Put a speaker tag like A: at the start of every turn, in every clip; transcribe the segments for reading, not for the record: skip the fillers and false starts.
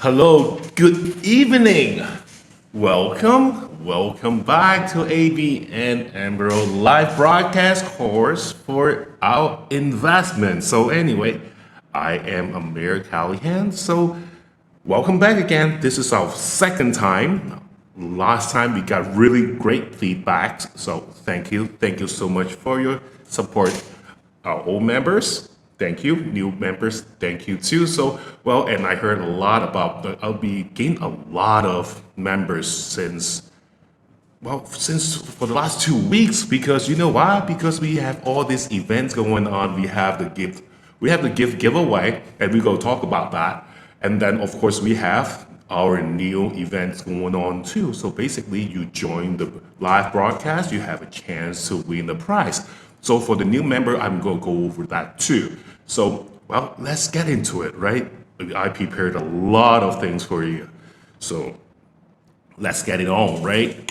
A: Hello, good evening. Welcome back to ABN AMRO live broadcast course for our investment. So anyway, I am Amir Callahan. So welcome back again. This is our second time. Last time we got really great feedback. So thank you. Thank you so much for your support. Our old members, thank you. New members, thank you too. So, well, and I heard a lot about I'll be gaining a lot of members since for the last 2 weeks, because you know why? Because we have all these events going on. We have the gift giveaway, and we go talk about that. And then of course we have our new events going on too. So basically you join the live broadcast, you have a chance to win the prize. So for the new member, I'm going to go over that too. So, well, let's get into it, right? I prepared a lot of things for you. So let's get it on, right?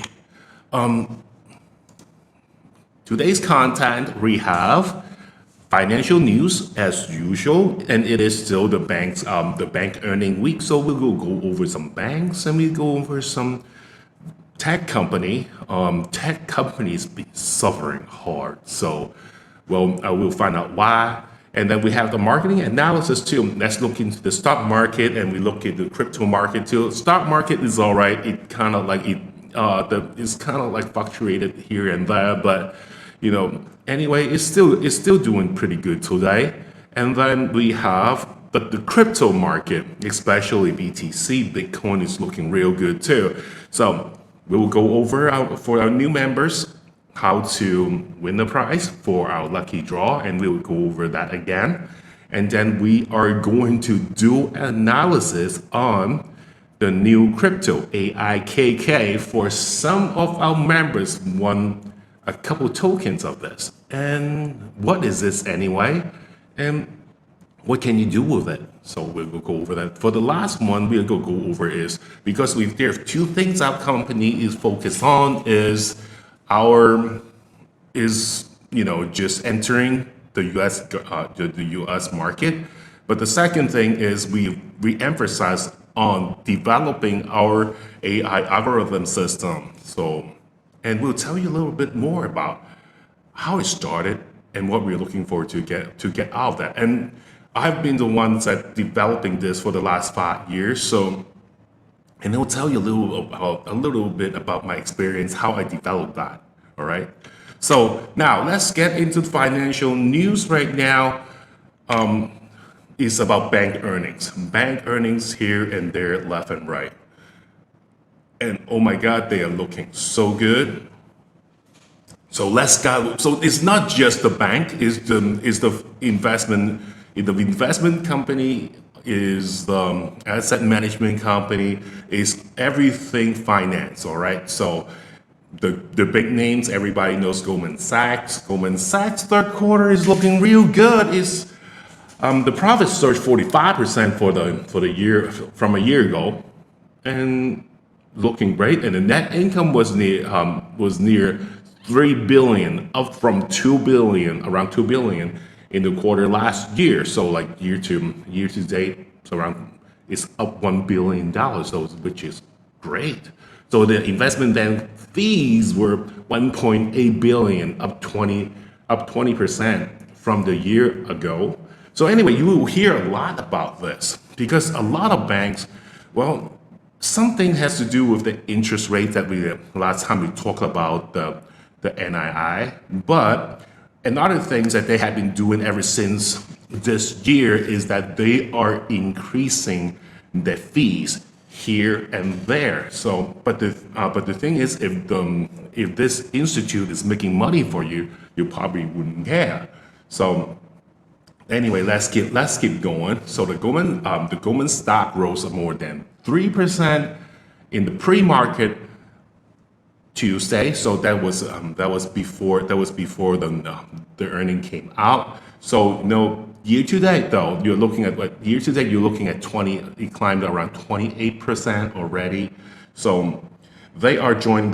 A: Today's content, we have financial news as usual, and it is still the bank earning week. So we will go over some banks and we go over some tech companies be suffering hard. So, well, I will find out why. And then we have the marketing analysis too. Let's look into the stock market and we look at the crypto market too. Stock market is all right. It's kind of like fluctuated here and there, but anyway, it's still doing pretty good today. And then we have the crypto market, especially BTC, Bitcoin is looking real good too. So we will go over for our new members how to win the prize for our lucky draw, and we will go over that again. And then we are going to do analysis on the new crypto AIKK for some of our members won a couple tokens of this. And what is this anyway? And what can you do with it? So we'll go over that. For the last one, we'll go over is because there are two things our company is focused on just entering the US market. But the second thing is we emphasize on developing our AI algorithm system. So, and we'll tell you a little bit more about how it started and what we're looking forward to get out of that. And I've been the one that developing this for the last 5 years. So, and I'll tell you a little bit about my experience, how I developed that. All right. So now let's get into the financial news right now. It's about bank earnings. Bank earnings here and there, left and right. And oh my God, they are looking so good. So let's go. So it's not just the bank, it's the investment. The investment company is the asset management company, is everything finance. All right. So the big names, everybody knows Goldman Sachs. Goldman Sachs third quarter is looking real good. Is the profits surged 45% for the year from a year ago, and looking great. And the net income was near 3 billion, up from 2 billion, around 2 billion in the quarter last year. So like year to date, it's up $1 billion, so which is great. So the investment bank fees were 1.8 billion, up 20% from the year ago. So anyway, you will hear a lot about this because a lot of banks, well, something has to do with the interest rate that last time we talked about the NII. But another thing that they have been doing ever since this year is that they are increasing the fees here and there. So, but the thing is, if this institute is making money for you, you probably wouldn't care. So, anyway, let's keep going. So the Goldman stock rose more than 3% in the pre-market Tuesday. So that was before the earning came out. So year to date though, you're looking at 20. It climbed around 28% already. So they're joining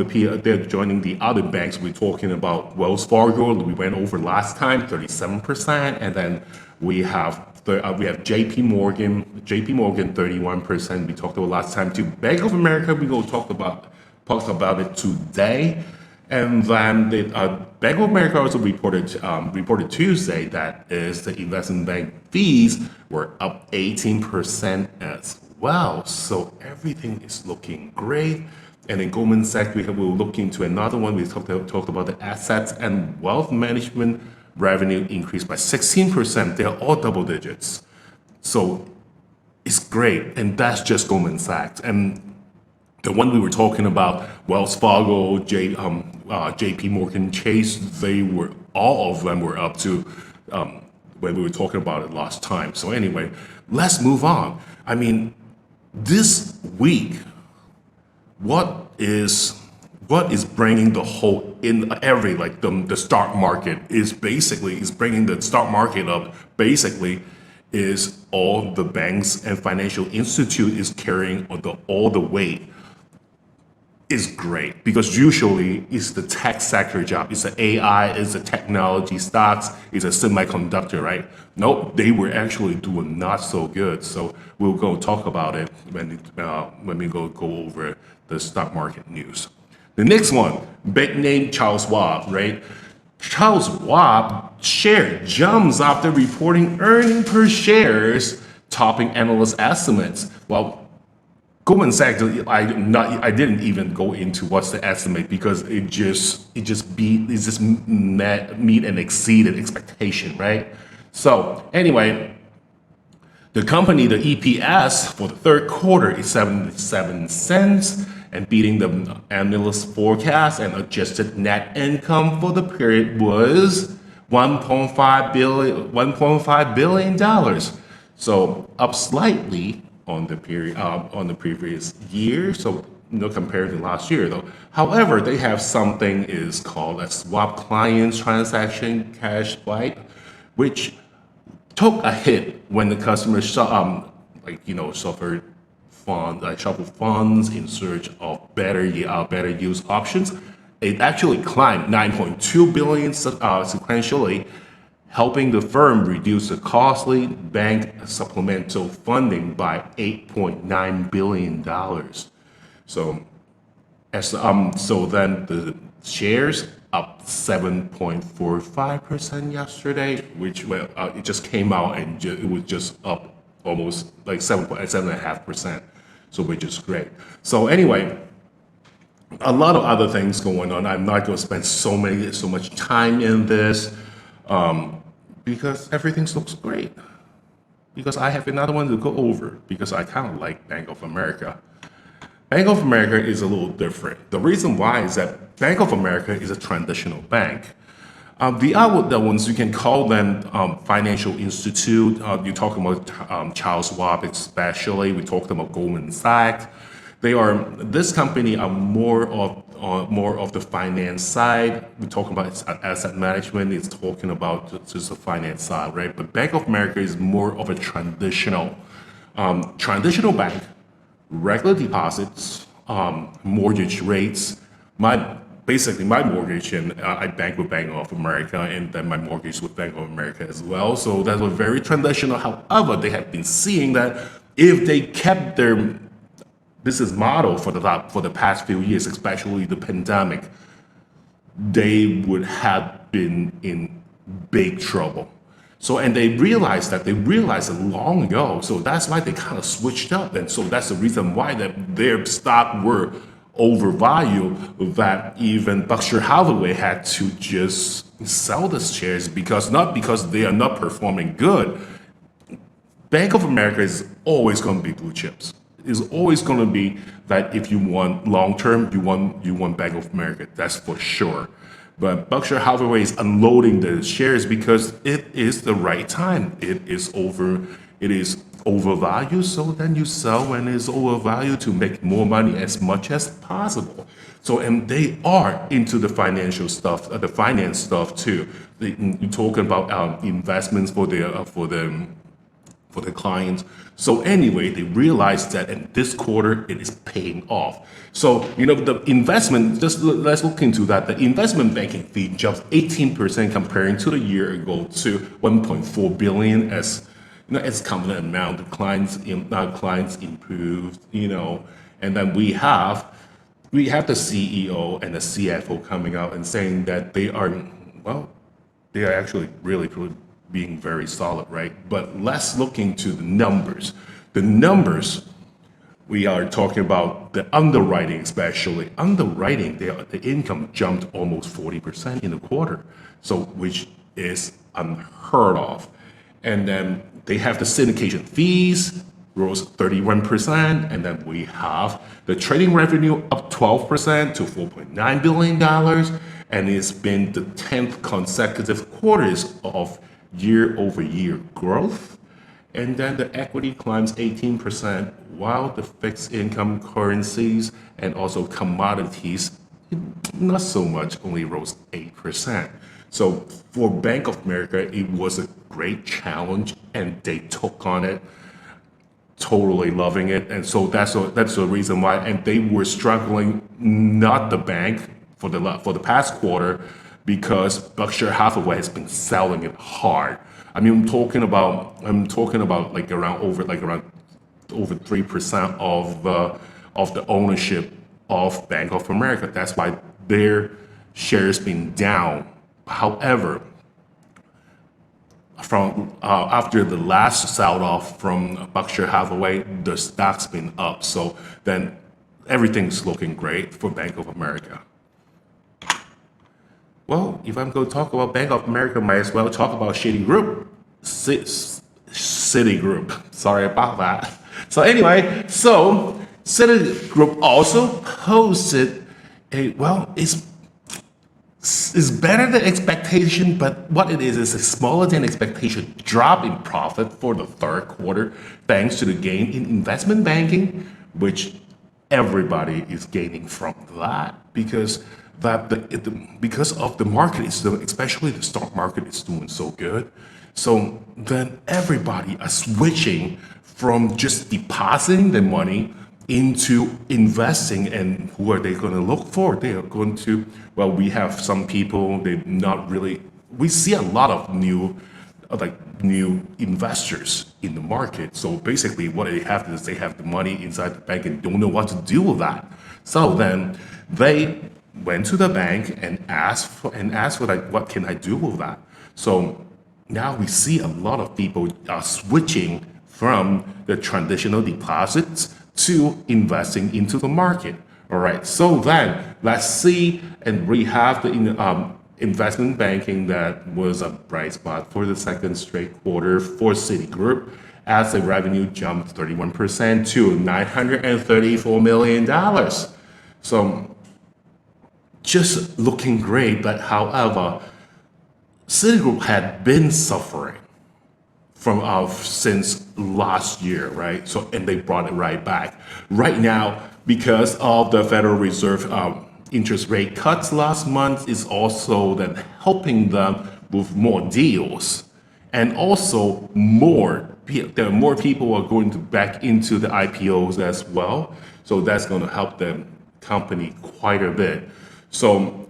A: the other banks. We're talking about Wells Fargo. We went over last time 37%, and then we have we have JP Morgan 31%. We talked about last time too. Bank of America, we go talked about it today. And then Bank of America also reported Tuesday that is the investment bank fees were up 18% as well. So everything is looking great. And in Goldman Sachs, we'll look into another one. We talked about the assets and wealth management revenue increased by 16%. They're all double digits. So it's great. And that's just Goldman Sachs. And the one we were talking about, Wells Fargo, JP Morgan Chase, all of them were up to when we were talking about it last time. So anyway, let's move on. I mean, this week, what is bringing the whole in every like the stock market is bringing the stock market up basically is all the banks and financial institute is carrying all the weight is great because usually it's the tech sector job. It's the AI, it's the technology stocks, it's a semiconductor, right? Nope, they were actually doing not so good. So we'll go talk about it when we go over the stock market news. The next one, big name Charles Schwab, right? Charles Schwab share jumps after reporting earnings per shares topping analyst estimates. Well, Goldman Sachs, I didn't even go into what's the estimate because it just meet and exceeded expectation, right? So anyway, the company, the EPS for the third quarter is 77 cents and beating the analyst forecast, and adjusted net income for the period was $1.5 billion. So up slightly on the period on the previous year, so compared to last year though. However, they have something is called a swap clients transaction cash swipe, which took a hit when the customers suffered shuffle funds in search of better use options. It actually climbed 9.2 billion sequentially, helping the firm reduce the costly bank supplemental funding by $8.9 billion. So then the shares up 7.45% yesterday, which it just came out and it was just up almost like 7.5%. So which is great. So anyway, a lot of other things going on. I'm not going to spend so much time in this. Because everything looks great. Because I have another one to go over because I kind of like Bank of America. Bank of America is a little different. The reason why is that Bank of America is a traditional bank. The other ones, you can call them financial institute. You talk about Charles Schwab especially. We talked about Goldman Sachs. This company are more of the finance side. We talk about asset management. It's talking about just the finance side, right? But Bank of America is more of a traditional bank. Regular deposits, mortgage rates. My mortgage, and I bank with Bank of America, and then my mortgage with Bank of America as well. So that was very traditional. However, they have been seeing that if they kept their business model for the past few years, especially the pandemic, they would have been in big trouble. So, and they realized it long ago. So that's why they kind of switched up. And so that's the reason why their stock were overvalued, that even Berkshire Hathaway had to just sell the shares not because they are not performing good. Bank of America is always going to be blue chips. Is always going to be that if you want long term, you want Bank of America. That's for sure. But Berkshire Hathaway is unloading the shares because it is the right time. It is overvalued, so then you sell when it's overvalued to make more money as much as possible. So, and they are into the financial stuff, the finance stuff too. You talking about investments for the clients. So anyway, they realized that in this quarter, it is paying off. So, the investment, let's look into that. The investment banking fee jumped 18% comparing to the year ago to 1.4 billion as it's common amount. The clients improved, and then we have the CEO and the CFO coming out and saying that well, they are actually really, really being very solid, right? But let's look into the numbers. The numbers, we are talking about the underwriting, especially underwriting. The income jumped almost 40% in a quarter, so which is unheard of. And then they have the syndication fees rose 31%, and then we have the trading revenue up 12% to $4.9 billion, and it's been the 10th consecutive quarters of year-over-year growth. And then the equity climbs 18%, while the fixed income currencies and also commodities, not so much, only rose 8%. So for Bank of America, it was a great challenge, and they took on it, totally loving it. And so that's the reason why. And they were struggling, not the bank, for the past quarter, because Berkshire Hathaway has been selling it hard. I mean, I'm talking about like around over 3% of the ownership of Bank of America. That's why their shares been down. However, from after the last sell-off from Berkshire Hathaway, the stock's been up. So then everything's looking great for Bank of America. Well, if I'm going to talk about Bank of America, might as well talk about Citigroup. Citigroup. Sorry about that. So anyway, Citigroup also posted it's better than expectation, but what it is a smaller than expectation drop in profit for the third quarter, thanks to the gain in investment banking, which everybody is gaining from that because of the market especially the stock market is doing so good. So then everybody are switching from just depositing the money into investing. And who are they going to look for? They are going to, we have some people, we see a lot of new investors in the market. So basically what they have is they have the money inside the bank and don't know what to do with that. So then they went to the bank and asked for what can I do with that? So now we see a lot of people are switching from the traditional deposits to investing into the market. All right, so then let's see, and we have the investment banking that was a bright spot for the second straight quarter for Citigroup, as the revenue jumped 31% to $934 million. So just looking great, but however, Citigroup had been suffering since last year, right? So, and they brought it right back. Right now, because of the Federal Reserve interest rate cuts last month, is also then helping them with more deals, and also there are more people are going to back into the IPOs as well. So that's going to help the company quite a bit. So,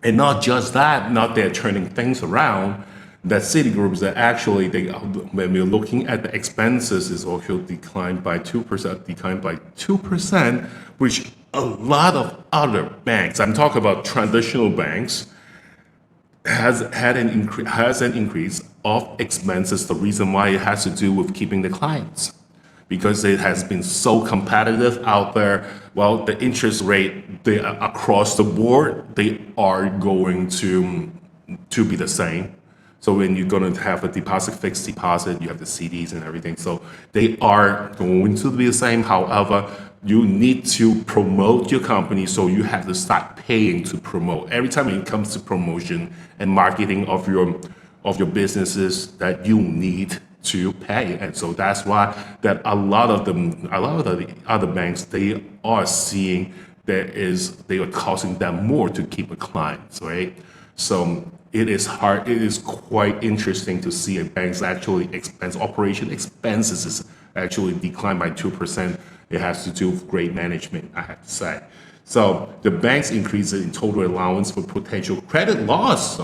A: and not just that, not they're turning things around. That Citigroup is actually, when we're looking at the expenses, is also declined by 2%, which a lot of other banks, I'm talking about traditional banks, has an increase of expenses. The reason why it has to do with keeping the clients, because it has been so competitive out there. Well, the interest rate, they across the board, they are going to be the same. So when you're going to have a fixed deposit, you have the CDs and everything. So they are going to be the same. However, you need to promote your company, so you have to start paying to promote. Every time it comes to promotion and marketing of your businesses, that you need to pay. And so that's why that a lot of the other banks, they are seeing they are costing them more to keep a client, right? So it is quite interesting to see a bank's operation expenses is actually declined by 2%. It has to do with great management, I have to say. So the banks increased in total allowance for potential credit loss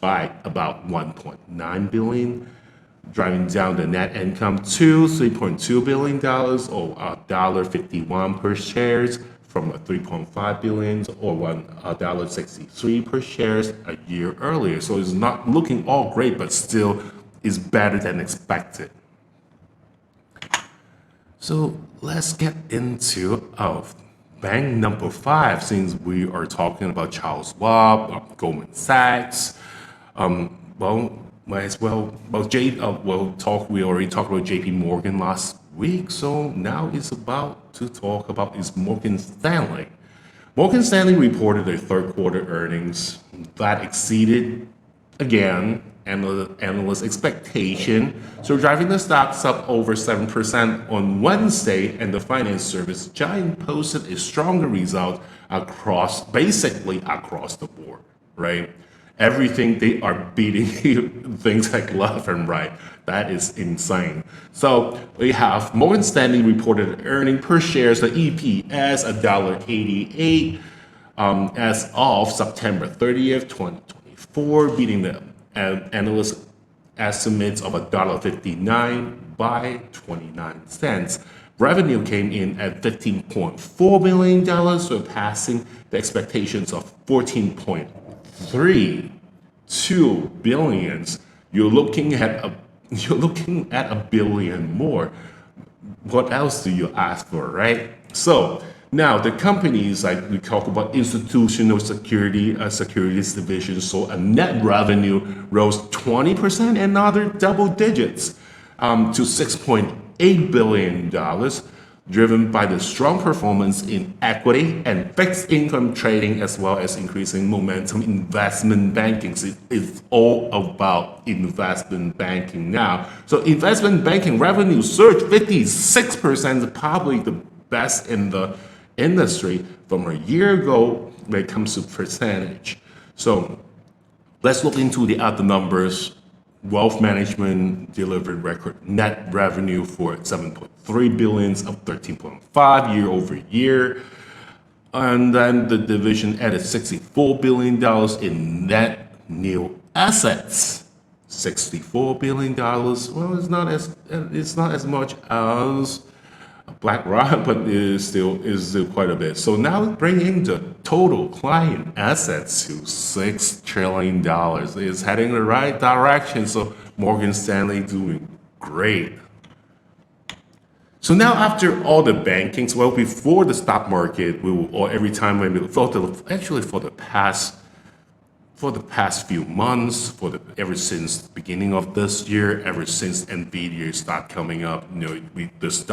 A: by about $1.9 billion. driving down the net income to $3.2 billion or $1.51 per shares from a $3.5 billion or $1.63 per shares a year earlier. So it's not looking all great, but still is better than expected. So let's get into bank number 5, since we are talking about Charles Schwab, Goldman Sachs. Might as well. We already talked about J.P. Morgan last week, so now it's about to talk about is Morgan Stanley. Morgan Stanley reported their third quarter earnings that exceeded again analyst expectation, so driving the stocks up over 7% on Wednesday, and the finance service giant posted a stronger result basically across the board, right? Everything they are beating things like left and right. That is insane. So we have Morgan Stanley reported earnings per share, the EPS $1.88 as of September 30th, 2024, beating the analyst estimates of $1.59 by 29 cents. Revenue came in at $15.4 billion, surpassing the expectations of $14.32 billion. You're looking at a billion more. What else do you ask for, right? So now the companies, like we talk about institutional securities division, so a net revenue rose 20% and other double digits to $6.8 billion, driven by the strong performance in equity and fixed income trading, as well as increasing momentum in investment banking. So it's all about investment banking now. So investment banking revenue surged 56%, probably the best in the industry from a year ago when it comes to percentage. So let's look into the other numbers. Wealth management delivered record net revenue for $7.3 billion, up 13.5% year over year. And then the division added $64 billion in net new assets. $64 billion. Well, it's not as much as BlackRock, but it is still quite a bit. So now bringing the total client assets to $6 trillion. It's heading in the right direction. So Morgan Stanley doing great. So now after all the bankings, well, before the stock market, or every time when we for the past few months, ever since the beginning of this year, ever since Nvidia started coming up, we just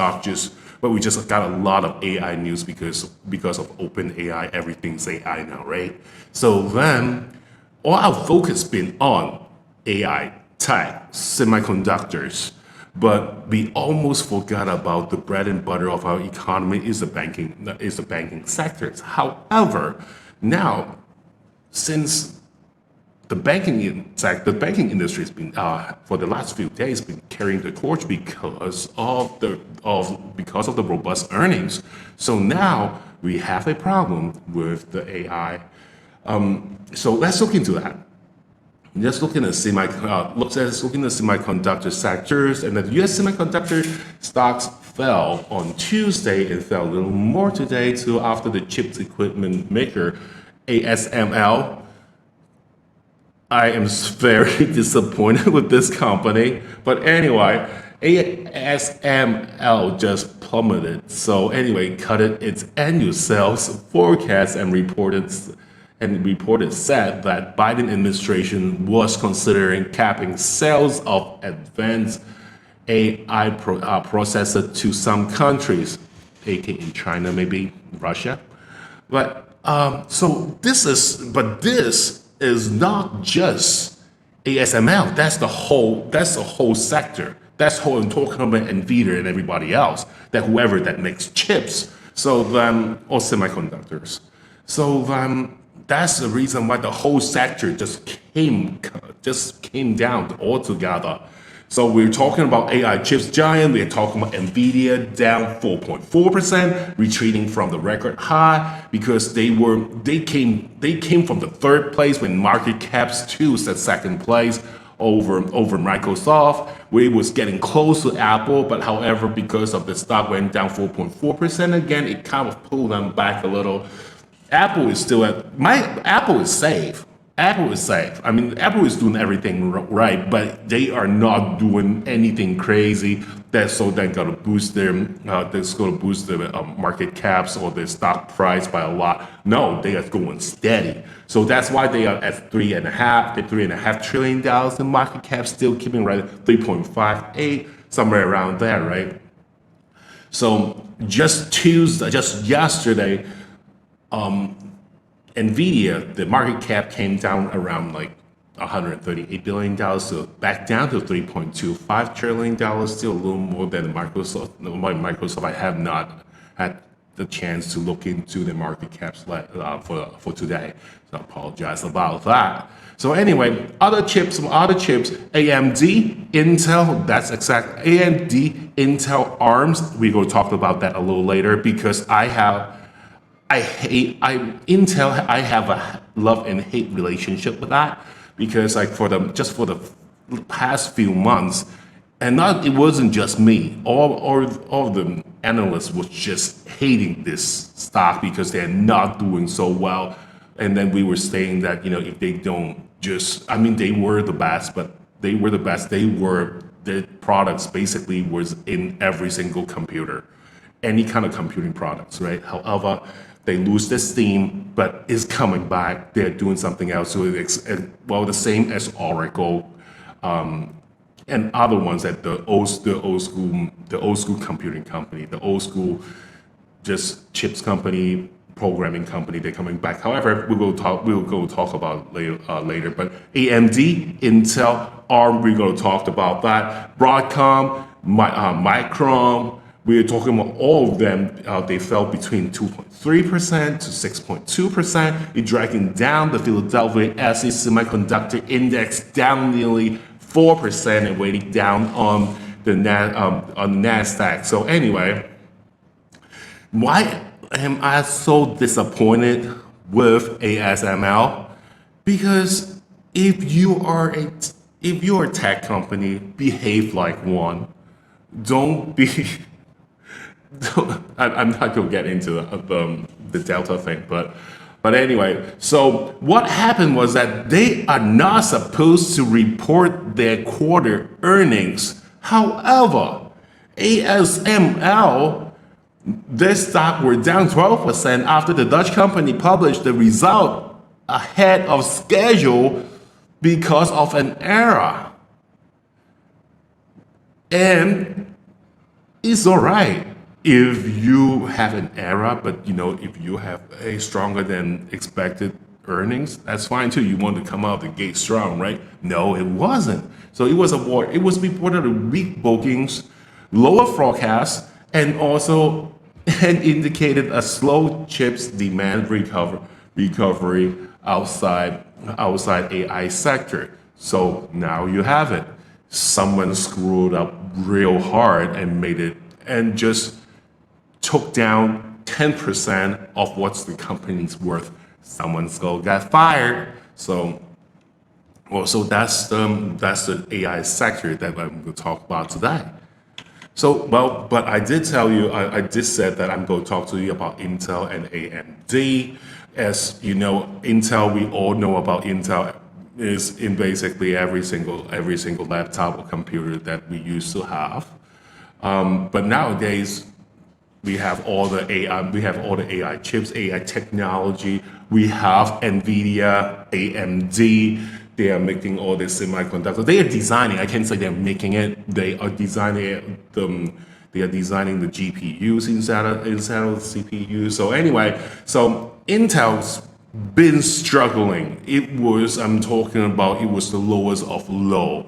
A: got a lot of AI news because of OpenAI. Everything's AI now, right? So then, all our focus been on AI, tech, semiconductors, but we almost forgot about the bread and butter of our economy is the banking sector. However, now since the banking industry has been for the last few days been carrying the torch because of the robust earnings. So now we have a problem with the AI. So let's look into that. Let's look at semiconductor sectors, and the U.S. semiconductor stocks fell on Tuesday and fell a little more today too after the chips equipment maker ASML. I am very disappointed with this company, but anyway, ASML just plummeted. So anyway, cut its annual sales forecast and reported said that Biden administration was considering capping sales of advanced AI processor to some countries, aka China, maybe Russia. But this is not just ASML. That's the whole sector. That's whole I'm talking about Nvidia and everybody else. That whoever that makes chips. So or semiconductors. So that's the reason why the whole sector just came down altogether. So we're talking about AI chips giant. We're talking about Nvidia down 4.4%, retreating from the record high because they came from the third place when market caps to the second place. over Microsoft. We was getting close to Apple, but however, because of the stock went down 4.4% again, it kind of pulled them back a little. Apple is still Apple is safe. Apple is safe. I mean, Apple is doing everything right, but they are not doing anything crazy that's gonna boost that's gonna boost the market caps or the stock price by a lot. No, they are going steady. So that's why they are at $3.5 trillion in market cap, still keeping right at 3.58, somewhere around there, right? So just yesterday, Nvidia, the market cap came down around like $138 billion, so back down to $3.25 trillion, still a little more than Microsoft. Microsoft, I have not had the chance to look into the market caps for today, so I apologize about that. So anyway, other chips, AMD, Intel, that's exact, AMD, Intel, ARMS, we're going to talk about that a little later because Intel, I have a love and hate relationship with that because like for the past few months, it wasn't just me. All of the analysts was just hating this stock because they're not doing so well. And then we were saying that, if they don't they were the best, but they were the best. Their products basically was in every single computer, any kind of computing products, right? However, they lose their steam, but it's coming back. They're doing something else. So the same as Oracle, and other ones that the old school computing company, the old school just chips company, programming company, they're coming back. However, we'll go talk about later. But AMD, Intel, ARM, we're going to talk about that. Broadcom, Micron. We're talking about all of them. They fell between 2.3% to 6.2%. It dragging down the Philadelphia SE Semiconductor Index down nearly 4% and weighting down on the Nasdaq. So anyway, why am I so disappointed with ASML? Because if you are a tech company, behave like one. Don't be. I'm not going to get into the Delta thing, but anyway, so what happened was that they are not supposed to report their quarter earnings. However, ASML, their stock were down 12% after the Dutch company published the result ahead of schedule because of an error. And it's all right if you have an error, but if you have a stronger than expected earnings, that's fine too. You want to come out the gate strong, right? No, it wasn't. So it was reported weak bookings, lower forecasts, and also indicated a slow chips demand recovery outside AI sector. So now you have it. Someone screwed up real hard and just took down 10% of what's the company's worth. Someone's got fired. So that's the AI sector that I'm going to talk about today. So, but I did tell you, I did said that I'm going to talk to you about Intel and AMD. As you know, Intel, we all know about Intel, is in basically every single laptop or computer that we used to have. But nowadays, we have all the AI chips, AI technology. We have Nvidia, AMD. They are making all this semiconductors. They are designing. I can't say they're making it. They are designing They are designing the GPUs inside of the CPU. So anyway, Intel's been struggling. It was the lowest of low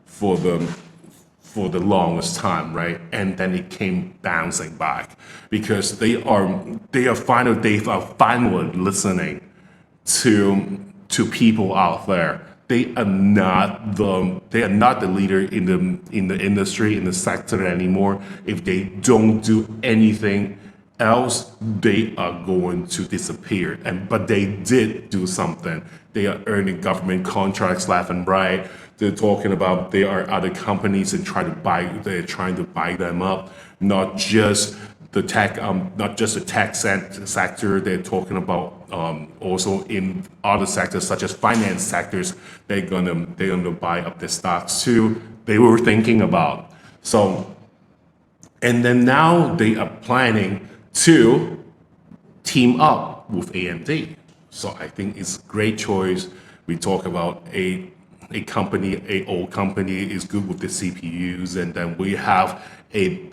A: for the longest time, right? And then it came bouncing back because they are finally listening to people out there. They are not the leader in the industry, in the sector anymore if they don't do anything else they are going to disappear. But they did do something. They are earning government contracts left and right. They're talking about there are other companies and they're trying to buy them up. Not just the tech sector. They're talking about also in other sectors such as finance sectors. They're gonna buy up their stocks too. They were thinking about so. And then now they are planning to team up with AMD. So I think it's a great choice. We talk about a old company is good with the CPUs, and then we have a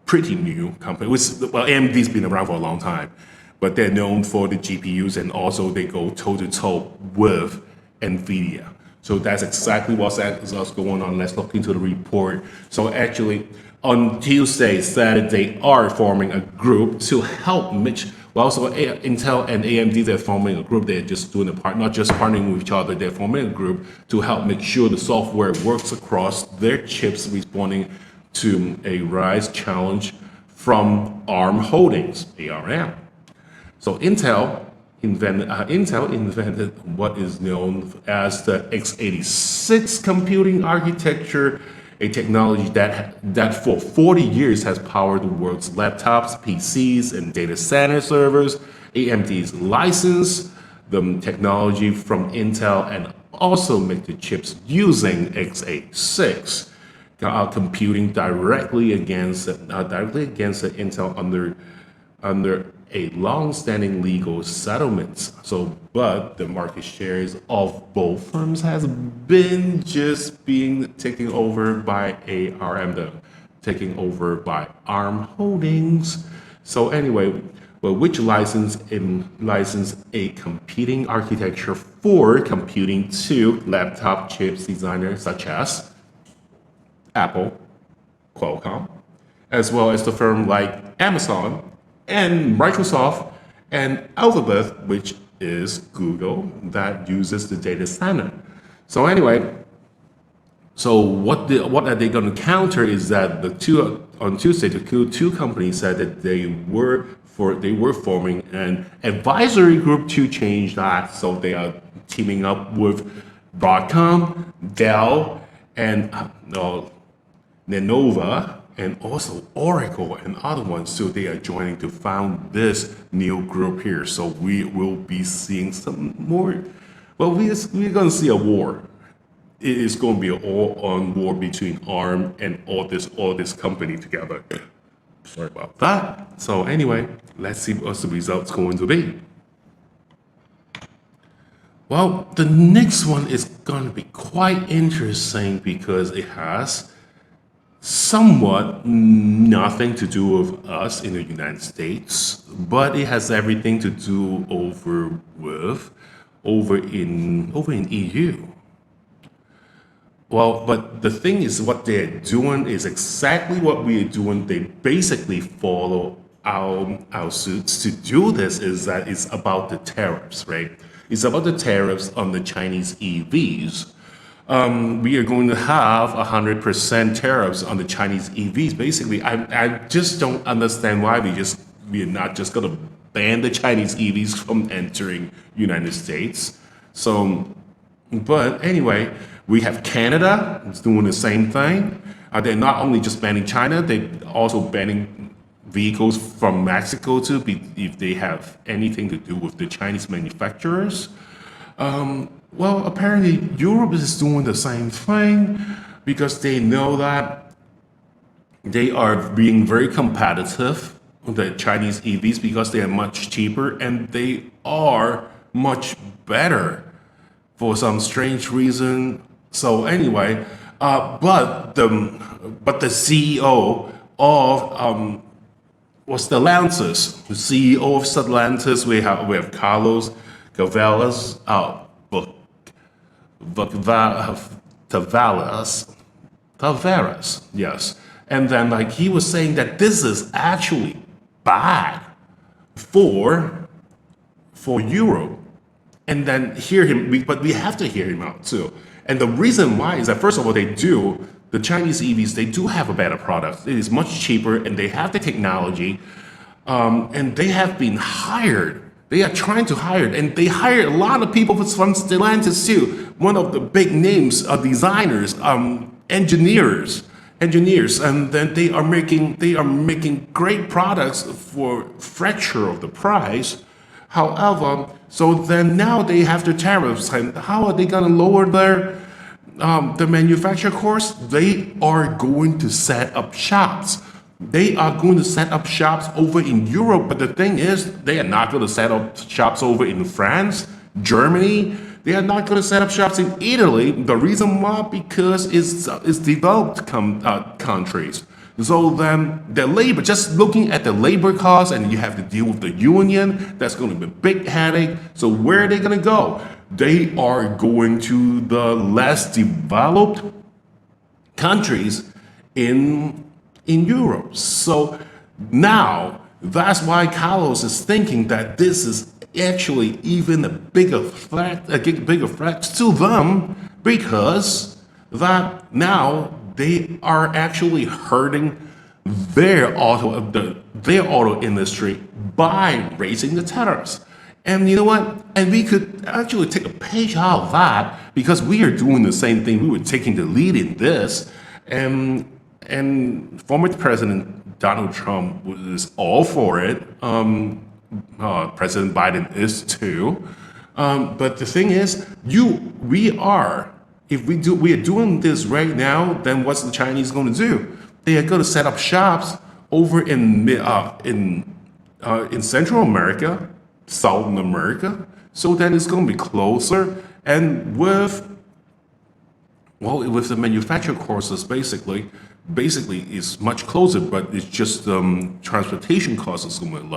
A: pretty new company. AMD's been around for a long time, but they're known for the GPUs, and also they go toe to toe with NVIDIA. So that's exactly what's going on. Let's look into the report. So actually, on Tuesday said they are forming a group to help Intel and AMD, they're forming a group. They're just doing not just partnering with each other. They're forming a group to help make sure the software works across their chips, responding to a rise challenge from ARM Holdings, ARM. So Intel invented what is known as the x86 computing architecture, a technology that for 40 years has powered the world's laptops, PCs, and data center servers. AMD's licensed the technology from Intel and also make the chips using x86, computing directly against the Intel under a long-standing legal settlement. But the market shares of both firms has been just being taken over by ARM Holdings. So anyway, which license a competing architecture for computing to laptop chips designers such as Apple, Qualcomm, as well as the firm like Amazon and Microsoft and Alphabet, which is Google, that uses the data center. So anyway, what are they going to counter is that on Tuesday, the two companies said that they were forming an advisory group to change that. So they are teaming up with Broadcom, Dell, and Lenovo, and also Oracle and other ones. So they are joining to found this new group here. So we will be seeing some more. Well, we're going to see a war. It is going to be an all-on war between ARM and all this company together. Sorry about that. So anyway, let's see what the results going to be. Well, the next one is going to be quite interesting because it has somewhat nothing to do with us in the United States, but it has everything to do over in EU. Well, but the thing is, what they're doing is exactly what we're doing. They basically follow our suits. To do this is that it's about the tariffs, right? It's about the tariffs on the Chinese EVs. We are going to have 100% tariffs on the Chinese EVs. Basically, I just don't understand why we're not just going to ban the Chinese EVs from entering United States. So, but anyway, we have Canada is doing the same thing. They're not only just banning China, they're also banning vehicles from Mexico too, if they have anything to do with the Chinese manufacturers. Well, apparently Europe is doing the same thing because they know that they are being very competitive with the Chinese EVs because they are much cheaper and they are much better for some strange reason. So anyway, but the CEO of Stellantis, the CEO of Stellantis, we have Carlos Tavares, yes. And then he was saying that this is actually bad for Europe. And then but we have to hear him out too. And the reason why is that first of all, the Chinese EVs, they do have a better product. It is much cheaper and they have the technology. and they have been hired. They are trying to hire, and they hired a lot of people from Stellantis too. One of the big names, designers, engineers, and then they are making great products for fracture of the price. However, so then now they have the tariffs, and how are they going to lower the manufacturer cost? They are going to set up shops. They are going to set up shops over in Europe, but the thing is, they are not going to set up shops over in France, Germany. They are not going to set up shops in Italy. The reason why, because it's developed countries. So then the labor, just looking at the labor costs, and you have to deal with the union, that's going to be a big headache. So where are they going to go? They are going to the less developed countries in Europe. So now that's why Carlos is thinking that this is actually even a bigger threat to them, because that now they are actually hurting their auto industry by raising the tariffs. And you know what? And we could actually take a page out of that, because we are doing the same thing. We were taking the lead in this, and former President Donald Trump is all for it. President Biden is too. But the thing is, we are. If we are doing this right now, then what's the Chinese going to do? They are going to set up shops over in Central America, Southern America. So then it's going to be closer, and with the manufacturing costs, basically it's much closer, but it's just transportation costs is going to be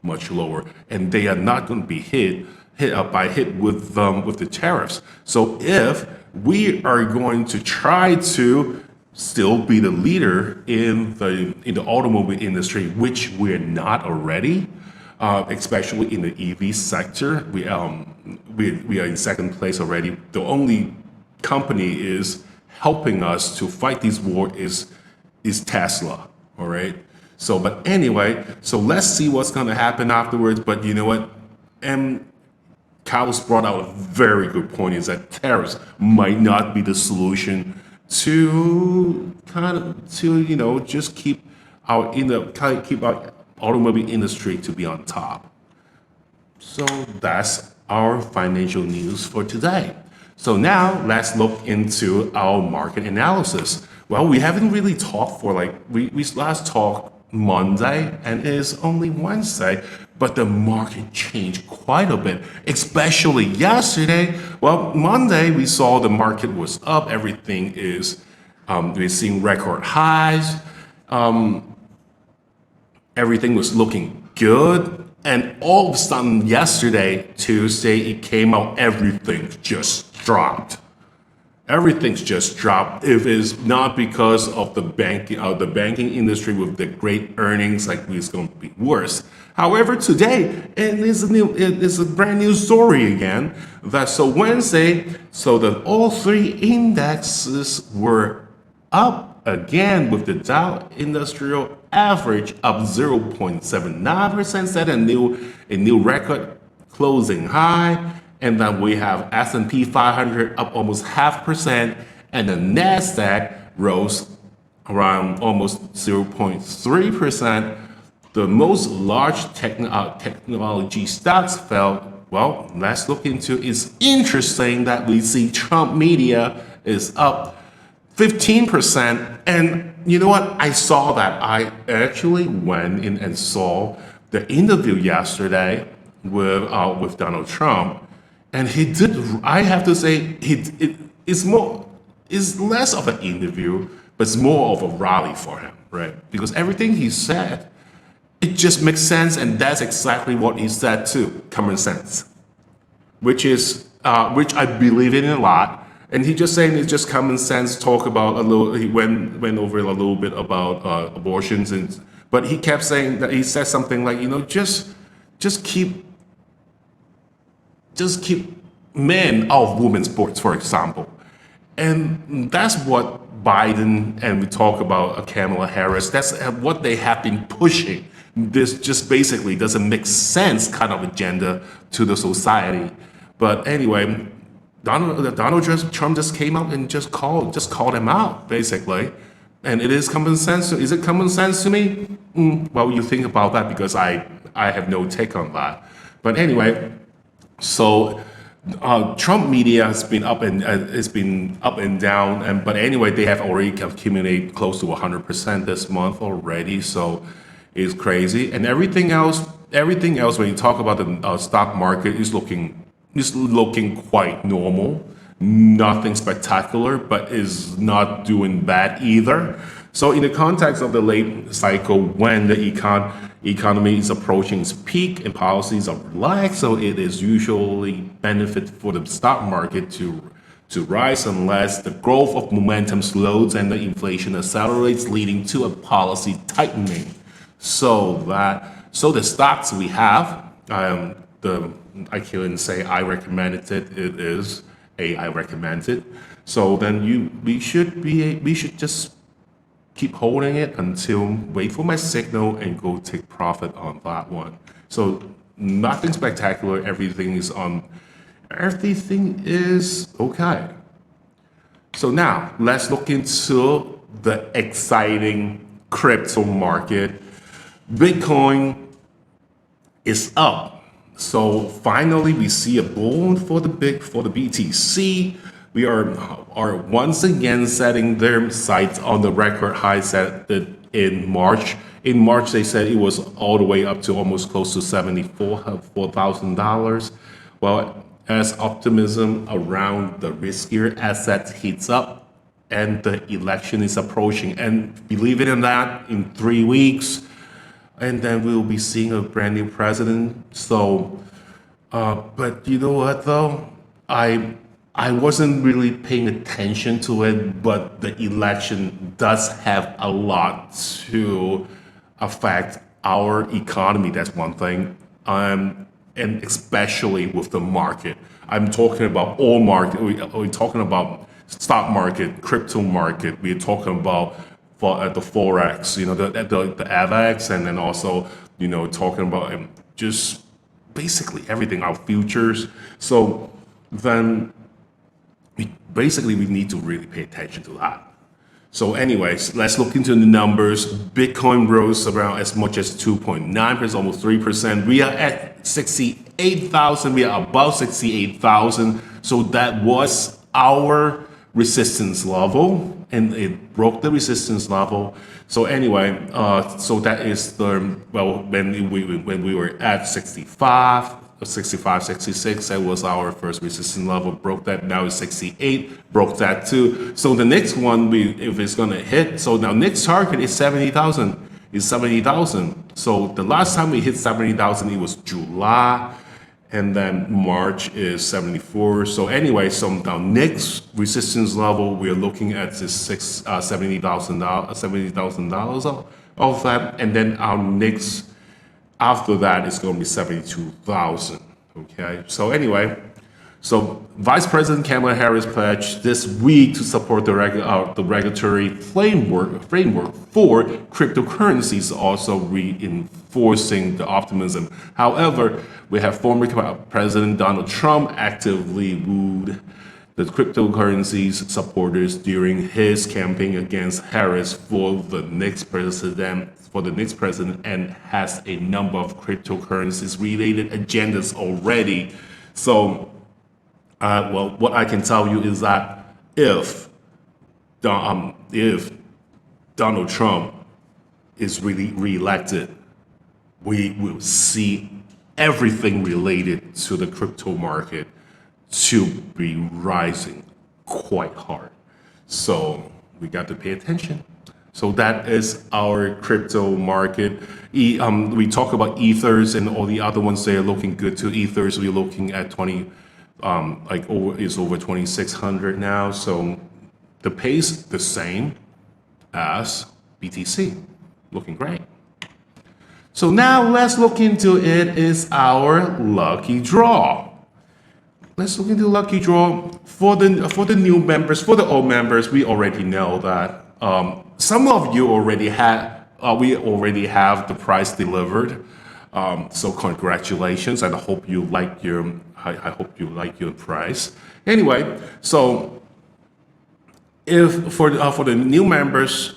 A: much lower, and they are not going to be hit with the tariffs. So if we are going to try to still be the leader in the automobile industry, which we're not already, especially in the EV sector, we are in second place already. The only company is helping us to fight this war is Tesla. All right. So, but anyway, so let's see what's going to happen afterwards. But you know what? And Carlos brought out a very good point, is that tariffs might not be the solution to just keep our automobile industry to be on top. So that's our financial news for today. So now let's look into our market analysis. Well, we haven't really talked for we last talked Monday, and it's only Wednesday, but the market changed quite a bit, especially yesterday. Well, Monday we saw the market was up. Everything is, we're seeing record highs. Everything was looking good. And all of a sudden yesterday, Tuesday, it came out, everything just dropped. Everything's just dropped. If it's not because of the banking industry with the great earnings, it's going to be worse. However, today it is a brand new story again. So Wednesday, so that all three indexes were up again, with the Dow Industrial Average up 0.79%, set a new record closing high. And then we have S&P 500 up almost 0.5%, and the Nasdaq rose around almost 0.3%. The most large technology stocks fell. Well, let's look into. It's interesting that we see Trump media is up 15%. And you know what? I saw that. I actually went in and saw the interview yesterday with Donald Trump. And he did, I have to say, it's less of an interview, but it's more of a rally for him, right? Because everything he said, it just makes sense, and that's exactly what he said too, common sense, which I believe in a lot. And he just saying it's just common sense. Talk about he went over a little bit about abortions, but he kept saying that he said something like, just keep men out of women's sports, for example. And that's what Biden, and we talk about Kamala Harris, that's what they have been pushing this just basically doesn't make sense kind of agenda to the society. But anyway, Donald Trump just came out and just called him out basically, and it is common sense. Is it common sense to me? Well, you think about that because I have no take on that. But anyway, so Trump media has been up and down, but anyway, they have already accumulated close to 100% this month already. So it's crazy, and everything else when you talk about the stock market is looking quite normal. Nothing spectacular, but is not doing bad either. So in the context of the late cycle, when the economy is approaching its peak and policies are relaxed, so it is usually benefit for the stock market to rise unless the growth of momentum slows and the inflation accelerates, leading to a policy tightening. So the stocks we have, I can't say I recommended it. It is AI recommended. So then we should just keep holding it until wait for my signal and go take profit on that one. So nothing spectacular. Everything is okay. So now let's look into the exciting crypto market. Bitcoin is up. So finally, we see a boom for the BTC. We are once again setting their sights on the record high set in March. In March, they said it was all the way up to almost close to $74,000. Well, as optimism around the riskier assets heats up and the election is approaching, and believe it or not, in 3 weeks, and then we'll be seeing a brand new president. So, but you know what though? I wasn't really paying attention to it, but the election does have a lot to affect our economy. That's one thing. And especially with the market. I'm talking about all market. We're talking about stock market, crypto market. We're talking about the forex, the AVX, and then also, talking about just basically everything, our futures. So then we need to really pay attention to that. So anyways, let's look into the numbers. Bitcoin rose around as much as 2.9%, almost 3%. We are at 68,000. We are above 68,000. So that was our resistance level, and it broke the resistance level. So anyway, so that is when we were at 65, 66, that was our first resistance level, broke that. Now it's 68, broke that too. So the next one, if it's gonna hit, so now next target is 70,000. So the last time we hit 70,000, it was July, and then March is 74. So anyway, so now next resistance level, we're looking at this $70,000 of that, and then our next after that is going to be 72,000. Okay. So anyway, so Vice President Kamala Harris pledged this week to support the regulatory framework for cryptocurrencies, also reinforcing the optimism. However, we have former President Donald Trump actively wooed the cryptocurrencies supporters during his campaign against Harris for the next president, and has a number of cryptocurrencies related agendas already. So, what I can tell you is that if Donald Trump is really reelected, we will see everything related to the crypto market to be rising quite hard. So we got to pay attention. So that is our crypto market. We talk about ethers and all the other ones. They are looking good too. Ethers, we're looking at 20, is over 2,600 now. So the pace the same as BTC, looking great. So now let's look into it. Is our lucky draw. Let's look into lucky draw for the new members. For the old members, we already know that some of you already had we already have the price delivered. So congratulations, and I hope you like your price. Anyway, so if for the new members,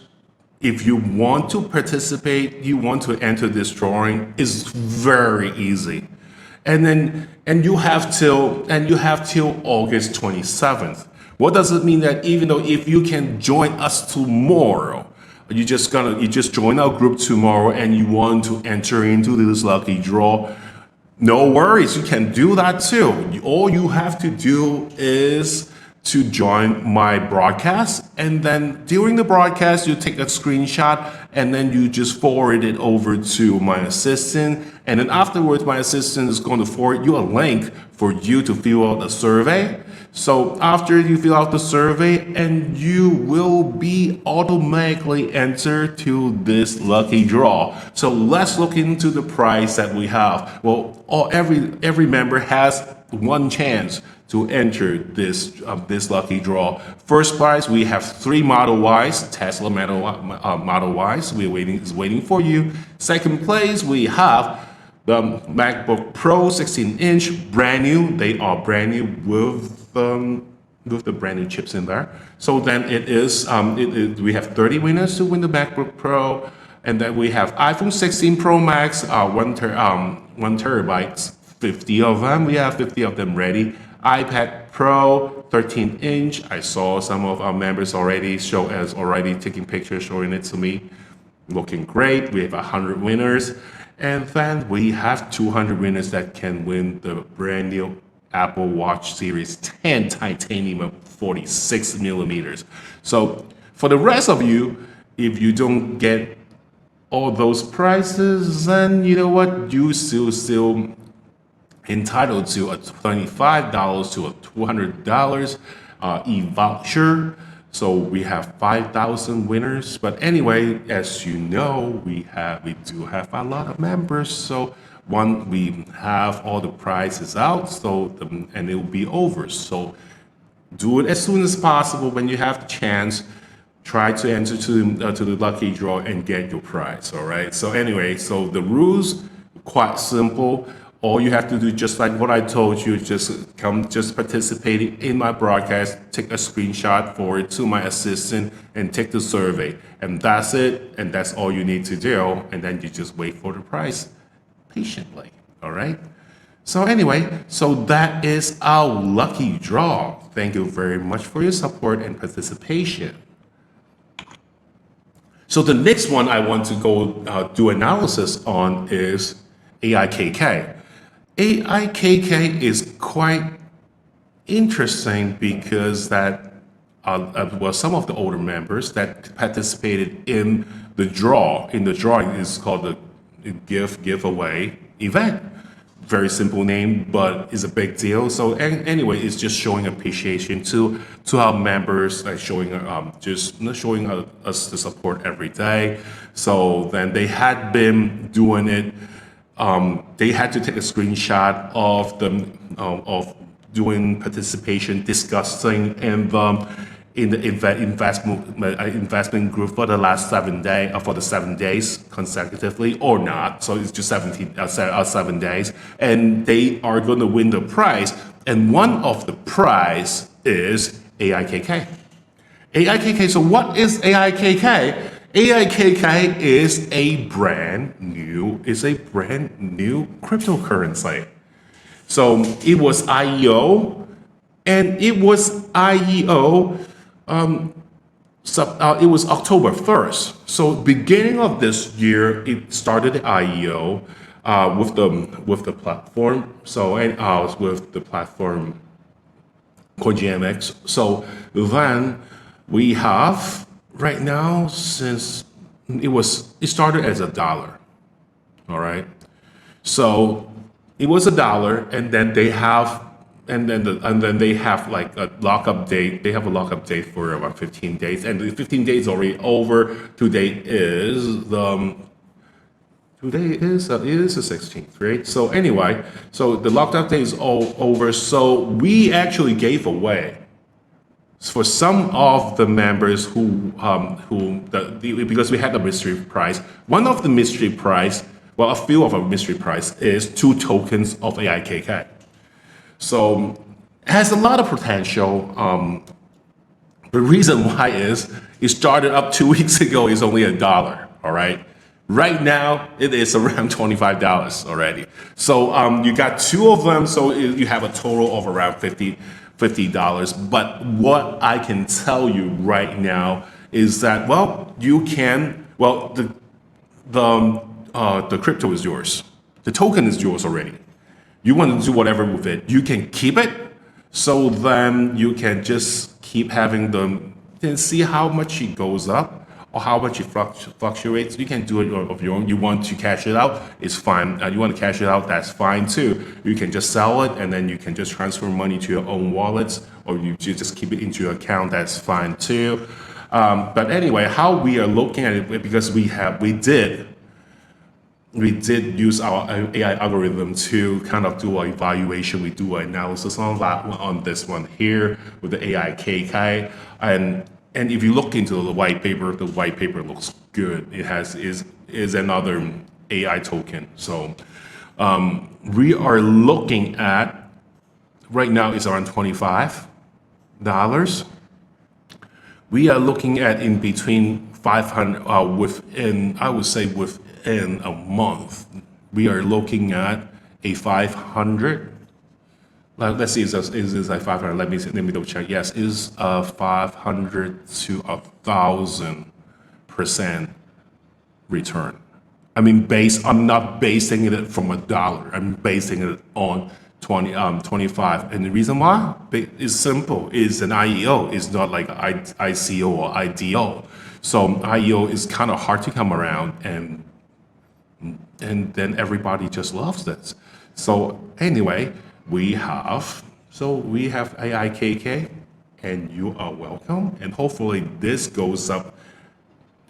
A: if you want to participate, you want to enter this drawing, it's very easy. And you have till August 27th. What does it mean? That even though if you can join us tomorrow, you just join our group tomorrow and you want to enter into this lucky draw, no worries, you can do that too. All you have to do is to join my broadcast, and then during the broadcast you take a screenshot and then you just forward it over to my assistant, and then afterwards my assistant is going to forward you a link for you to fill out a survey. So after you fill out the survey, and you will be automatically entered to this lucky draw. So let's look into the prize that we have. Well, every member has one chance to enter this lucky draw. First prize, we have 3 Model Ys, Tesla Model Ys. Is waiting for you. Second place, we have the MacBook Pro 16-inch, brand new. They are brand new with the brand new chips in there. So then we have 30 winners to win the MacBook Pro, and then we have iPhone 16 Pro Max, 1 terabyte, 50 of them. We have 50 of them ready. iPad Pro 13-inch. I saw some of our members already taking pictures, showing it to me. Looking great. We have 100 winners. And then we have 200 winners that can win the brand new Apple Watch Series 10 titanium 46 millimeters. So for the rest of you, if you don't get all those prizes, then you know what? You still entitled to a $25 to a $200 e-voucher. So we have 5,000 winners. But anyway, as you know, we do have a lot of members. So we have all the prizes out, and it will be over. So do it as soon as possible when you have the chance. Try to enter to the lucky draw and get your prize. All right. So anyway, so the rules quite simple. All you have to do, just like what I told you, just participate in my broadcast, take a screenshot, forward it to my assistant, and take the survey. And that's it. And that's all you need to do. And then you just wait for the prize patiently. All right. So anyway, so that is our lucky draw. Thank you very much for your support and participation. So the next one I want to go do analysis on is AIKK. AIKK is quite interesting because some of the older members that participated in the drawing is called the giveaway event. Very simple name, but it's a big deal. So anyway, it's just showing appreciation to our members, like showing us the support every day. So then they had been doing it. They had to take a screenshot of them of doing participation, discussing in the investment group for the last 7 days, for the 7 days consecutively, or not. So it's just 7 days, and they are going to win the prize. And one of the prize is AIKK. AIKK. So what is AIKK? AIKK is a brand new cryptocurrency. So it was IEO, and it was IEO. It was October 1st. So beginning of this year, it started the IEO with the platform. So with the platform CoinGMX. So then we have right now, since it started as $1. All right. So it was $1, and then they have like a lockup date. They have a lockup date for about 15 days, and the 15 days already over. Today is the 16th, right? So anyway, so the lockup date is all over. So we actually gave away For some of the members because we had the mystery prize, one of the mystery prize, well, a few of our mystery prize is 2 tokens of AIKK. So it has a lot of potential. The reason why is it started up 2 weeks ago is only $1. All right. Right now it is around $25 already. So you got 2 of them, so you have a total of around $50. But what I can tell you right now is that the crypto is yours. The token is yours already. You want to do whatever with it. You can keep it, so then you can just keep having them and see how much it goes up or how much it fluctuates. You can do it of your own. You want to cash it out, it's fine. You want to cash it out, that's fine too. You can just sell it and then you can just transfer money to your own wallets, or you just keep it into your account, that's fine too. But anyway, how we are looking at it, because we did use our AI algorithm to kind of do an evaluation. We do an analysis on that on this one here with the AIKK, and if you look into the white paper looks good. It is another AI token. So we are looking at right now is around $25. We are looking at in between 500 within, I would say within a month, we are looking at a 500. Let's see, is this like 500? Let me double check. Yes, is 500 to 1,000% return. I mean, I'm not basing it from $1. I'm basing it on 25. And the reason why is simple. Is an IEO. It's not like ICO or IDO. So IEO is kind of hard to come around, and then everybody just loves this. So anyway, we have AIKK, and you are welcome. And hopefully this goes up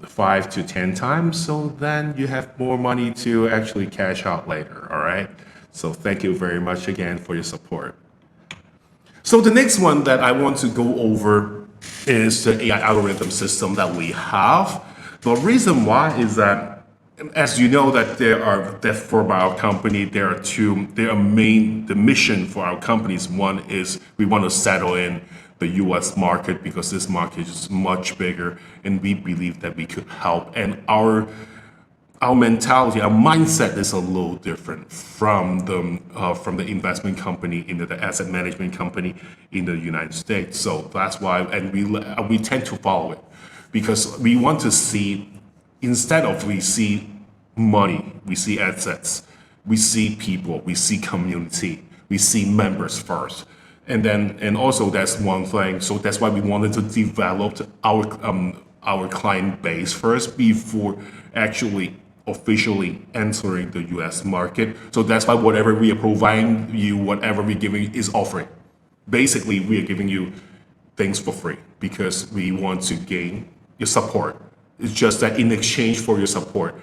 A: 5 to 10 times, so then you have more money to actually cash out later. All right. So thank you very much again for your support. So the next one that I want to go over is the AI algorithm system that we have. The reason why is that, as you know, that for our company, the mission for our companies. One is we want to settle in the US market, because this market is much bigger and we believe that we could help. And our mentality, our mindset is a little different from the investment company, the asset management company in the United States. So that's why, and we tend to follow it, because we want to see, instead of we see money, we see assets, we see people, we see community, we see members first. And also that's one thing. So that's why we wanted to develop our client base first before actually officially entering the US market. So that's why whatever we are providing you, whatever we're giving you is offering. Basically, we are giving you things for free because we want to gain your support. It's just that in exchange for your support.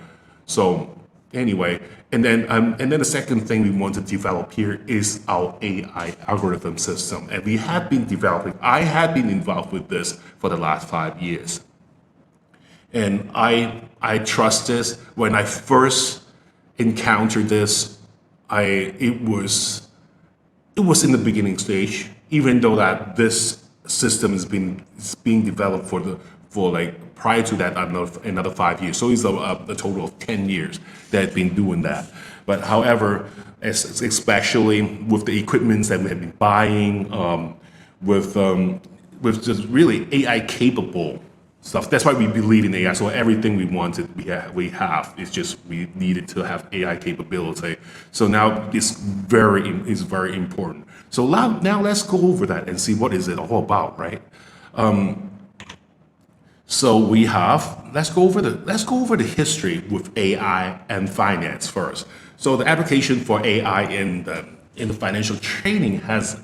A: So anyway, and then the second thing we want to develop here is our AI algorithm system. And we have been developing, I have been involved with this for the last 5 years. And I trust this. When I first encountered this, it was in the beginning stage, even though that this system is being developed for like prior to that another 5 years. So it's a total of 10 years that I've been doing that. But however, especially with the equipments that we have been buying, with just really AI capable stuff. That's why we believe in AI. So everything we wanted, we have. It's just we needed to have AI capability. So now it's very important. So now let's go over that and see what is it all about, right? So let's go over the history with AI and finance first. So the application for AI in the financial trading has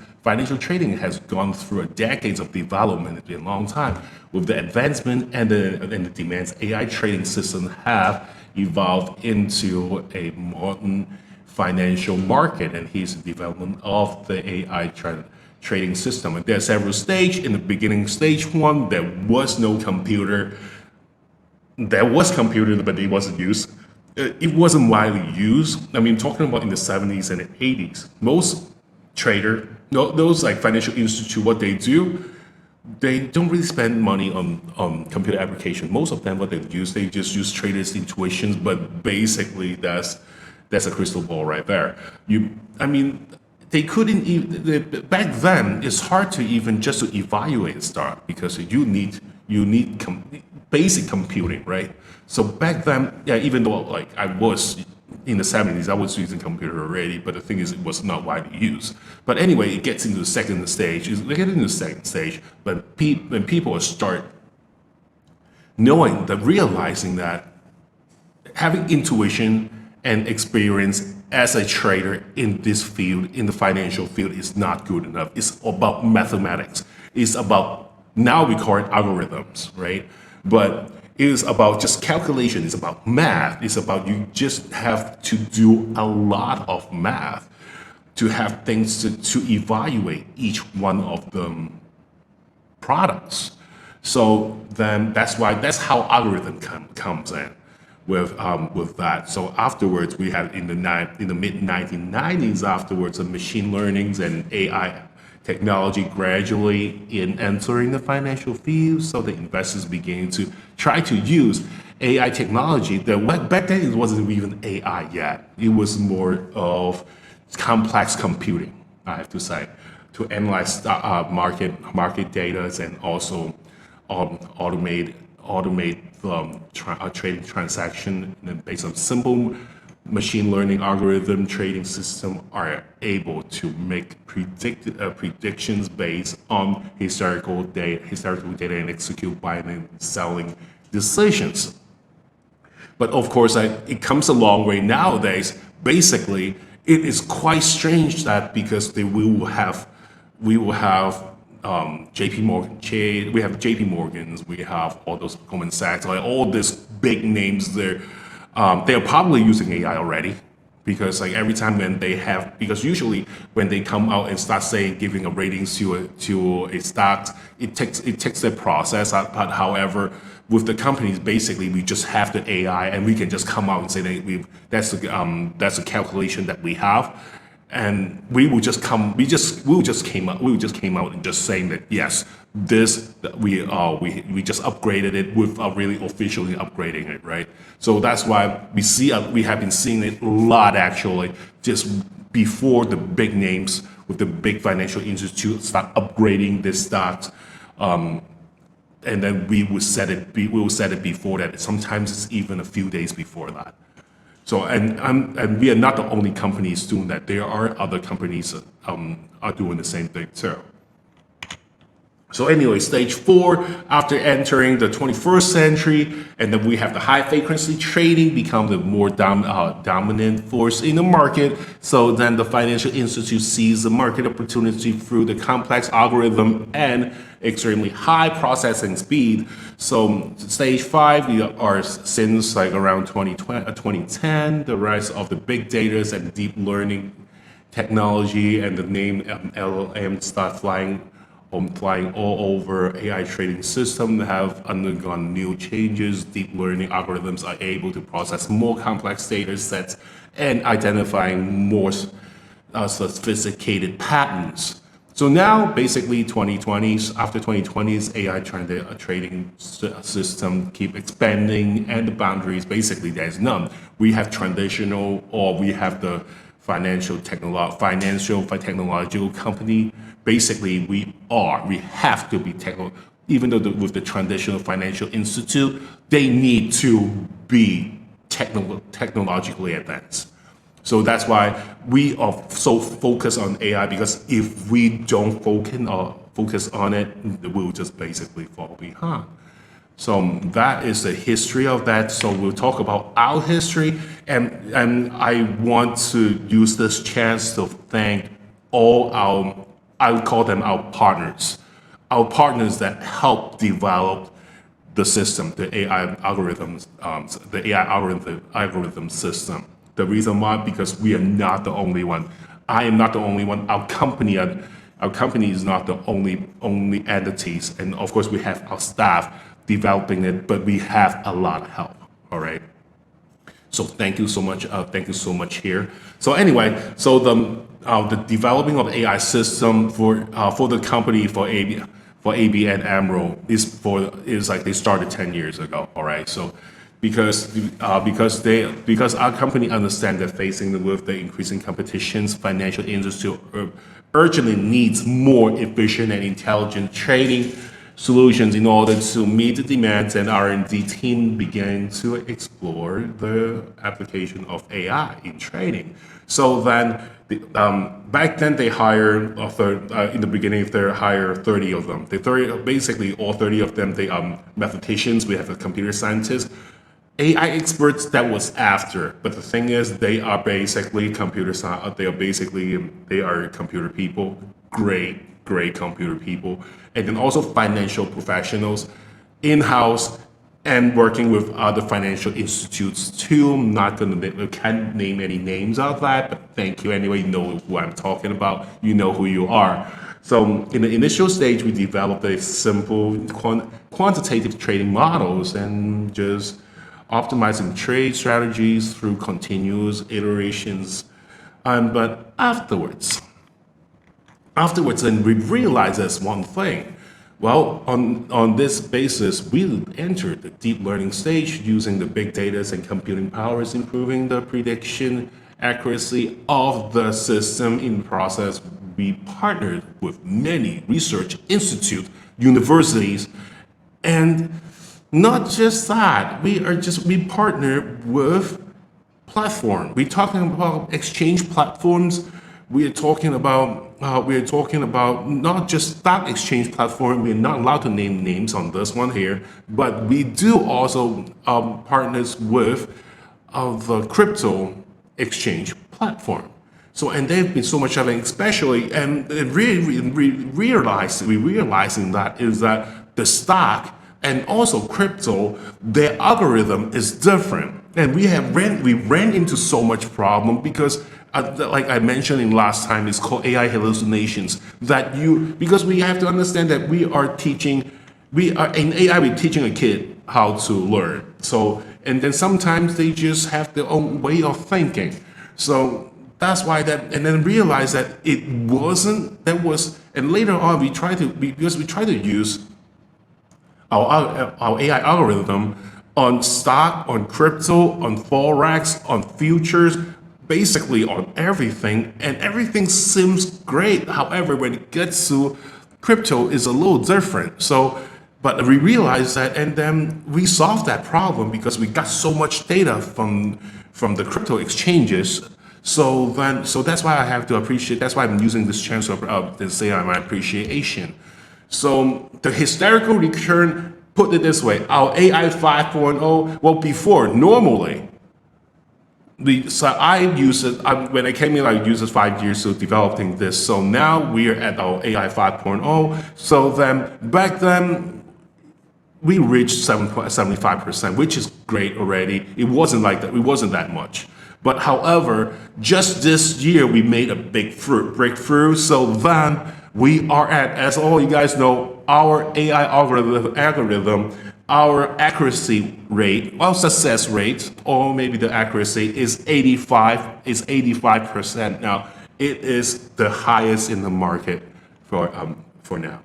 A: gone through decades of development. It's been a long time. With the advancement and the demands, AI trading systems have evolved into a modern financial market, and here's the development of the AI trading system. And there are several stages. In the beginning, stage one, there was no computer. There was computer, but it wasn't used. It wasn't widely used. I mean, talking about in the 70s and the 80s, most trader, those like financial institute, what they do, they don't really spend money on computer application. Most of them, what they use, they just use traders' intuitions. But basically, that's a crystal ball right there. I mean, they couldn't even back then. It's hard to even just to evaluate a stock because you need basic computing, right? So back then, yeah, even though like I was in the 70s, I was using computer already, but the thing is, it was not widely used. But anyway, it gets into the second stage. They get into the second stage, but when people start knowing that, realizing that having intuition and experience as a trader in this field, in the financial field, is not good enough. It's about mathematics. It's about, now we call it algorithms, right? But it is about just calculation. It's about math. It's about you just have to do a lot of math to have things to evaluate each one of the products. So then that's how algorithm comes in with that. So afterwards, we had in the mid 1990s, afterwards, the machine learnings and AI technology gradually entering the financial field. So the investors began to try to use AI technology. Back then it wasn't even AI yet. It was more of complex computing, I have to say, to analyze market data and also automate trading transaction based on simple machine learning algorithm. Trading system are able to make predictions based on historical data and execute buying and selling decisions. But of course, it comes a long way nowadays. Basically, it is quite strange that because we will have JP Morgan, we have JP Morgans, we have all those Goldman Sachs, like all these big names there. They're probably using AI already, because like every time when they have, because usually when they come out and start saying giving a ratings to a stock, it takes a process. But however, with the companies, basically we just have the AI and we can just come out and say that that's a calculation that we have. And we just came out and just saying that yes, we just upgraded it with really officially upgrading it, right? So that's why we have been seeing it a lot actually, just before the big names with the big financial institutes start upgrading their stocks. And then we will set it before that. Sometimes it's even a few days before that. So and we are not the only companies doing that. There are other companies are doing the same thing too. So anyway, stage 4, after entering the 21st century, and then we have the high frequency trading become the more dominant force in the market. So then the financial institute sees the market opportunity through the complex algorithm and extremely high processing speed. So stage 5, we are since like around 2010, the rise of the big data and deep learning technology, and the name LLM start flying all over. AI trading systems have undergone new changes. Deep learning algorithms are able to process more complex data sets and identifying more sophisticated patterns. So now, basically, 2020s, after 2020s, AI trading system keep expanding, and the boundaries, basically, there's none. We have traditional, or we have the financial technological company. Basically, we have to be even though with the traditional financial institute, they need to be technologically advanced. So that's why we are so focused on AI, because if we don't focus on it, we'll just basically fall behind. So that is the history of that. So we'll talk about our history, and I want to use this chance to thank all I would call them our partners that help develop the system, the AI algorithms, the AI algorithm system. The reason why, because we are not the only one. I am not the only one. Our company Our company is not the only entities, and of course we have our staff developing it, but we have a lot of help. All right. So thank you so much. Thank you so much here. So anyway, so the developing of AI system for the company for ABN AMRO is like they started 10 years ago. All right. So because our company understand that facing with the increasing competitions, financial industry urgently needs more efficient and intelligent trading solutions in order to meet the demands, and R&D team began to explore the application of AI in trading. So then, back then they hired in the beginning they hired 30 of them. Basically all 30 of them, they mathematicians. We have a computer scientist. AI experts, that was after, but the thing is, they are basically computer science. They are computer people, great computer people, and then also financial professionals, in-house, and working with other financial institutes too. I'm not gonna can't name any names of that, but thank you anyway. You know who I'm talking about. You know who you are. So in the initial stage, we developed a simple quantitative trading models and just optimizing trade strategies through continuous iterations. But afterwards, then we realized this one thing. Well, on this basis, we entered the deep learning stage using the big data and computing powers, improving the prediction accuracy of the system. In the process, we partnered with many research institutes, universities, and not just that, we partner with platform. We're talking about exchange platforms. We're talking about not just stock exchange platform. We're not allowed to name names on this one here, but we do also partners with the crypto exchange platform. So, and they've been so much of it, especially, and realizing that is that the stock and also crypto, their algorithm is different. And we ran into so much problem because like I mentioned in last time, it's called AI hallucinations. Because we have to understand that in AI, we're teaching a kid how to learn. So, and then sometimes they just have their own way of thinking. So that's why and then realize that and later on because we try to use our AI algorithm on stock, on crypto, on forex, on futures, basically on everything, and everything seems great. However, when it gets to crypto, is a little different. So, but we realized that, and then we solved that problem because we got so much data from the crypto exchanges. So that's why I have to appreciate. That's why I'm using this chance to say my appreciation. So the historical return, put it this way, our AI 5.0, well, before, normally, I use it, when I came in, I used it 5 years to developing this. So now we are at our AI 5.0. So then, back then, we reached 75%, which is great already. It wasn't like that, it wasn't that much. But however, just this year, we made a big breakthrough. So then, we are at, as all you guys know, our AI algorithm, our accuracy rate, well, success rate, or maybe the accuracy is 85%. Now, it is the highest in the market for now.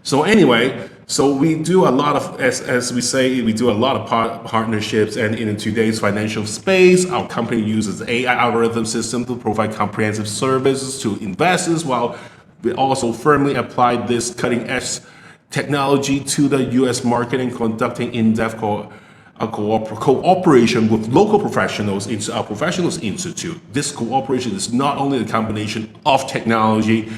A: So anyway, so we do a lot of, as we say, we do a lot of partnerships, and in today's financial space, our company uses AI algorithm system to provide comprehensive services to investors, while we also firmly apply this cutting-edge technology to the U.S. market and conducting in-depth cooperation with local professionals into our Professionals Institute. This cooperation is not only a combination of technology,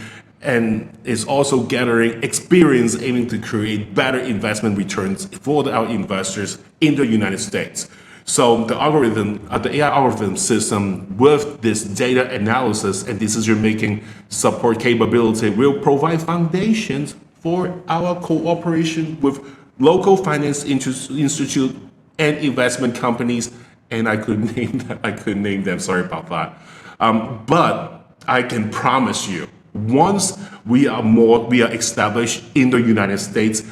A: and is also gathering experience aiming to create better investment returns for our investors in the United States. So the AI algorithm system with this data analysis and decision-making support capability will provide foundations for our cooperation with local finance institute and investment companies. And I couldn't name them, sorry about that. But I can promise you, Once we are established in the United States,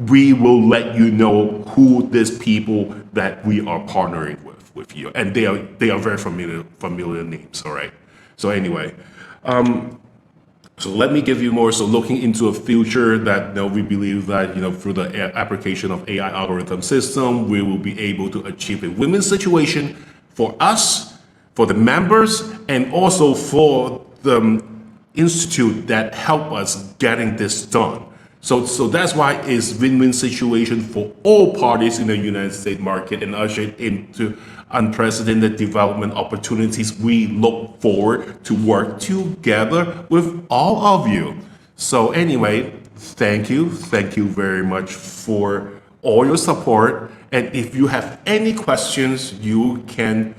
A: we will let you know who these people that we are partnering with you, and they are very familiar names. All right. So anyway, so let me give you more. So looking into a future that we believe that through the application of AI algorithm system, we will be able to achieve a win-win situation for us, for the members, and also for the institute that help us getting this done. So that's why it's win-win situation for all parties in the United States market and usher into unprecedented development opportunities. We look forward to work together with all of you. So anyway, thank you very much for all your support. And if you have any questions, you can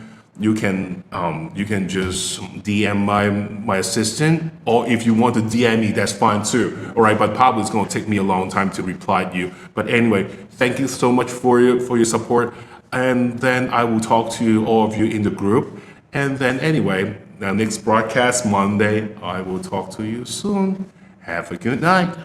A: just DM my assistant, or if you want to DM me, that's fine too. All right, but probably it's going to take me a long time to reply to you. But anyway, thank you so much for your support, and then I will talk to all of you in the group. And then anyway, the next broadcast Monday, I will talk to you soon. Have a good night.